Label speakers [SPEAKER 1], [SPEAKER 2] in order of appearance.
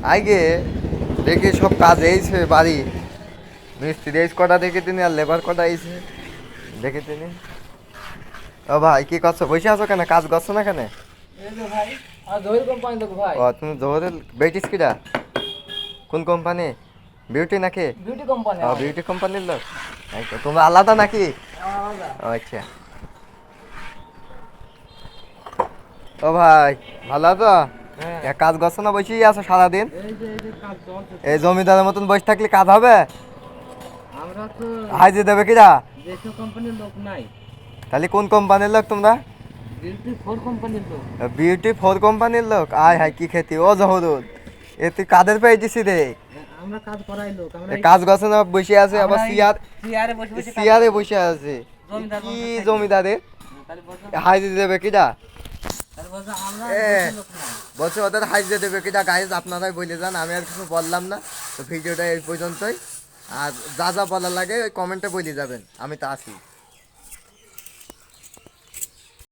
[SPEAKER 1] আগে দেখি সব কাজ এইছে বাড়ি মিস্ত্রি এইস কটা দেখে তিনি আর লেবার কটা আইছে দেখে তিনি। ও ভাই কি করছো, বসে আছো কেন, কাজ করছো না কেন? ও তুমি জোহরের বেটিস কিরা, কোন কোম্পানি? বিউটি নাকি?
[SPEAKER 2] Beauty company.
[SPEAKER 1] ও বিউটি কোম্পানির লোক। তোমরা আলাদা নাকি? ও আচ্ছা। ও ভাই ভালো আছো? কাজ করছো না বসেই আছো সারাদিন? এই জমিদারের মতন বসে থাকলে কাজ হবে?
[SPEAKER 2] আমরা তো
[SPEAKER 1] হাজির দেবে কিরা?
[SPEAKER 2] দেশীয় কোম্পানির লোক নাই,
[SPEAKER 1] তাহলে কোন কোম্পানির লোক তোমরা?
[SPEAKER 2] বিউটি ফোর কোম্পানির লোক।
[SPEAKER 1] বিউটি ফোর কোম্পানির লোক? আয় হাই কি খেতি ও জহরুল, এ তুই কাদের পেয়েছিস রে?
[SPEAKER 2] আমরা কাজ করাই লোক, আমরা
[SPEAKER 1] কাজ করছে না বসে আছে, আবার
[SPEAKER 2] চেয়ারে বসে বসে
[SPEAKER 1] চেয়ারে বসে আছে। কি জমিদারে হাজির দেবে কিরা?
[SPEAKER 2] আমরা লোক নাই।
[SPEAKER 1] বলছে ওদের হাজিরা দেবে কিনা গাইজ আপনারাই বলে যান, আমি আর কিছু বললাম না। তো ভিডিওটা এই পর্যন্তই, আর যা যা বলার লাগে ওই কমেন্টে বলে যাবেন, আমি তা আসি।